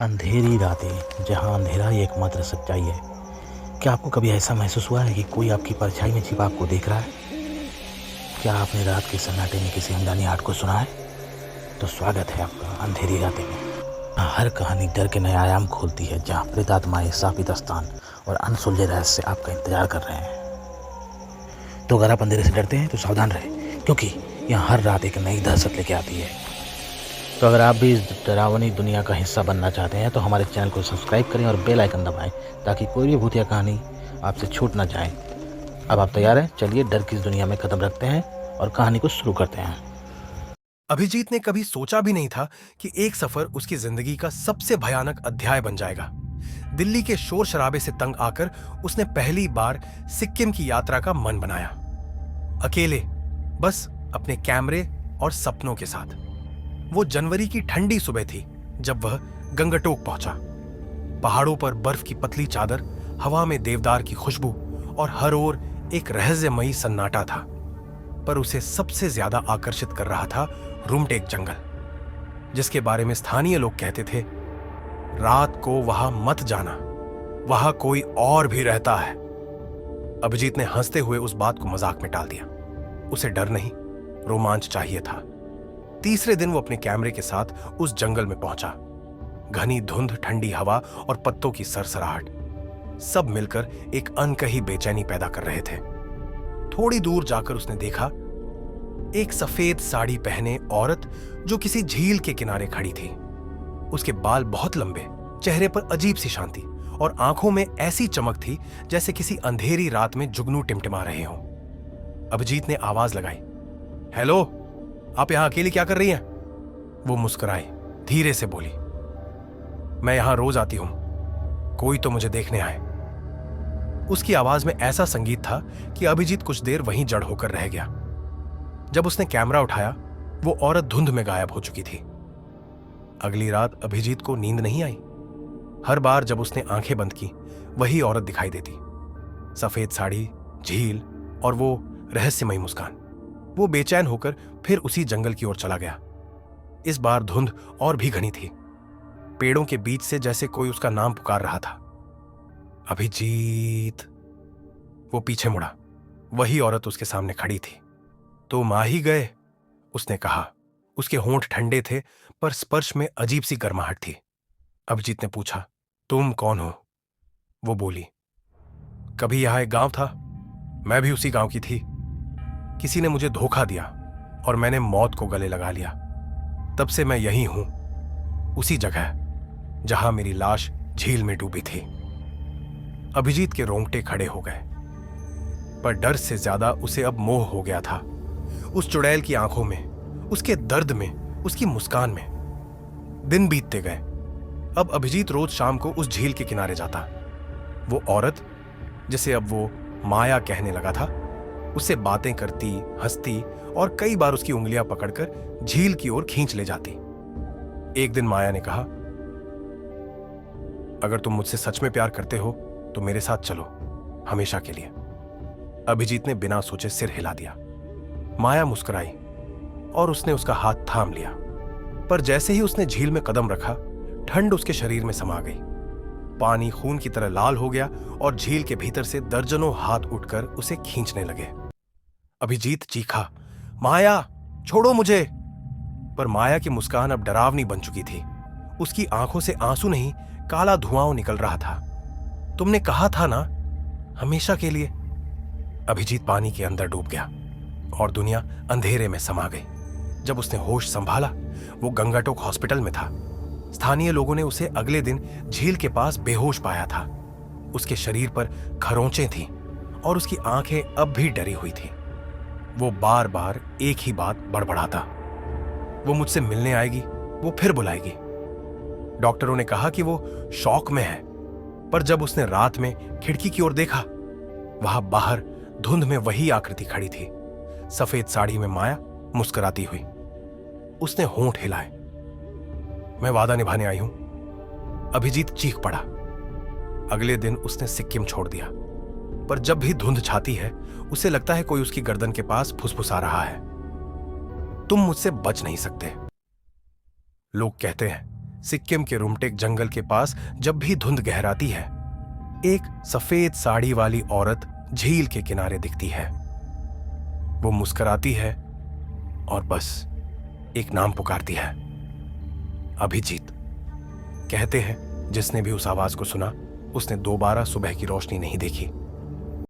अंधेरी रातें जहाँ अंधेरा ही एकमात्र सच्चाई है। क्या आपको कभी ऐसा महसूस हुआ है कि कोई आपकी परछाई में छिपा आपको देख रहा है? क्या आपने रात के सन्नाटे में किसी अनजानी आहट को सुना है? तो स्वागत है आपका अंधेरी रातें में। हर कहानी डर के नए आयाम खोलती है, जहाँ प्रेतात्माएं, शापित स्थान और अनसुलझे रहस्य आपका इंतजार कर रहे हैं। तो अगर आप अंधेरे से डरते हैं तो सावधान रहें, क्योंकि यहाँ हर रात एक नई दहशत लेके आती है। तो अगर आप भी इस डरावनी दुनिया का हिस्सा बनना चाहते हैं तो हमारे चैनल को सब्सक्राइब करें और बेल आइकन दबाएं, ताकि कोई भी भूतिया कहानी आपसे छूट ना जाए। अब आप तैयार हैं? चलिए डर की इस दुनिया में कदम रखते हैं और कहानी को शुरू करते हैं। अभिजीत ने कभी सोचा भी नहीं था कि एक सफर उसकी जिंदगी का सबसे भयानक अध्याय बन जाएगा। दिल्ली के शोर शराबे से तंग आकर उसने पहली बार सिक्किम की यात्रा का मन बनाया, अकेले, बस अपने कैमरे और सपनों के साथ। वो जनवरी की ठंडी सुबह थी जब वह गंगटोक पहुंचा। पहाड़ों पर बर्फ की पतली चादर, हवा में देवदार की खुशबू और हर ओर एक रहस्यमयी सन्नाटा था। पर उसे सबसे ज्यादा आकर्षित कर रहा था रुमटेक जंगल, जिसके बारे में स्थानीय लोग कहते थे, रात को वहां मत जाना, वहां कोई और भी रहता है। अभिजीत ने हंसते हुए उस बात को मजाक में टाल दिया। उसे डर नहीं, रोमांच चाहिए था। तीसरे दिन वो अपने कैमरे के साथ उस जंगल में पहुंचा। घनी धुंध, ठंडी हवा और पत्तों की सरसराहट सब मिलकर एक अनकही बेचैनी पैदा कर रहे थे। थोड़ी दूर जाकर उसने देखा एक सफेद साड़ी पहने औरत जो किसी झील के किनारे खड़ी थी। उसके बाल बहुत लंबे, चेहरे पर अजीब सी शांति और आंखों में ऐसी चमक थी जैसे किसी अंधेरी रात में जुगनू टिमटिमा रहे हों। अभिजीत ने आवाज लगाई, हेलो, आप यहां अकेली क्या कर रही हैं? वो मुस्कुराई, धीरे से बोली, मैं यहां रोज आती हूं, कोई तो मुझे देखने आए। उसकी आवाज में ऐसा संगीत था कि अभिजीत कुछ देर वहीं जड़ होकर रह गया। जब उसने कैमरा उठाया, वो औरत धुंध में गायब हो चुकी थी। अगली रात अभिजीत को नींद नहीं आई। हर बार जब उसने आंखें बंद की, वही औरत दिखाई देती, सफेद साड़ी, झील और वो रहस्यमयी मुस्कान। वो बेचैन होकर फिर उसी जंगल की ओर चला गया। इस बार धुंध और भी घनी थी। पेड़ों के बीच से जैसे कोई उसका नाम पुकार रहा था, अभिजीत। वो पीछे मुड़ा, वही औरत उसके सामने खड़ी थी। तुम आ ही गए, उसने कहा। उसके होंठ ठंडे थे, पर स्पर्श में अजीब सी गर्माहट थी। अभिजीत ने पूछा, तुम कौन हो? वो बोली, कभी यहां एक गांव था, मैं भी उसी गांव की थी। किसी ने मुझे धोखा दिया और मैंने मौत को गले लगा लिया। तब से मैं यहीं हूं, उसी जगह जहां मेरी लाश झील में डूबी थी। अभिजीत के रोंगटे खड़े हो गए, पर डर से ज्यादा उसे अब मोह हो गया था। उस चुड़ैल की आंखों में, उसके दर्द में, उसकी मुस्कान में। दिन बीतते गए। अब अभिजीत रोज शाम को उस झील के किनारे जाता। वो औरत, जिसे अब वो माया कहने लगा था, उससे बातें करती, हंसती और कई बार उसकी उंगलियां पकड़कर झील की ओर खींच ले जाती। एक दिन माया ने कहा, अगर तुम मुझसे सच में प्यार करते हो तो मेरे साथ चलो, हमेशा के लिए। अभिजीत ने बिना सोचे सिर हिला दिया। माया मुस्कुराई और उसने उसका हाथ थाम लिया, पर जैसे ही उसने झील में कदम रखा, ठंड उसके शरीर में समा गई। पानी खून की तरह लाल हो गया और झील के भीतर से दर्जनों हाथ उठकर उसे खींचने लगे। अभिजीत चीखा, माया, छोड़ो मुझे! पर माया की मुस्कान अब डरावनी बन चुकी थी। उसकी आंखों से आंसू नहीं, काला धुआं निकल रहा था। तुमने कहा था ना, हमेशा के लिए। अभिजीत पानी के अंदर डूब गया और दुनिया अंधेरे में समा गई। जब उसने होश संभाला, वो गंगाटोक हॉस्पिटल में था। स्थानीय लोगों ने उसे अगले दिन झील के पास बेहोश पाया था। उसके शरीर पर खरोंचें थीं और उसकी आंखें अब भी डरी हुई थीं। वो बार बार एक ही बात बड़बड़ाता, वो मुझसे मिलने आएगी, वो फिर बुलाएगी। डॉक्टरों ने कहा कि वो शॉक में है, पर जब उसने रात में खिड़की की ओर देखा, वहां बाहर धुंध में वही आकृति खड़ी थी, सफेद साड़ी में माया, मुस्कुराती हुई। उसने होंठ हिलाए, मैं वादा निभाने आई हूं। अभिजीत चीख पड़ा। अगले दिन उसने सिक्किम छोड़ दिया, पर जब भी धुंध छाती है, उसे लगता है कोई उसकी गर्दन के पास फुसफुसा रहा है, तुम मुझसे बच नहीं सकते। लोग कहते हैं सिक्किम के रुमटेक जंगल के पास जब भी धुंध गहराती है, एक सफेद साड़ी वाली औरत झील के किनारे दिखती है। वो मुस्कुराती है और बस एक नाम पुकारती है, अभिजीत। कहते हैं जिसने भी उस आवाज को सुना उसने दोबारा सुबह की रोशनी नहीं देखी।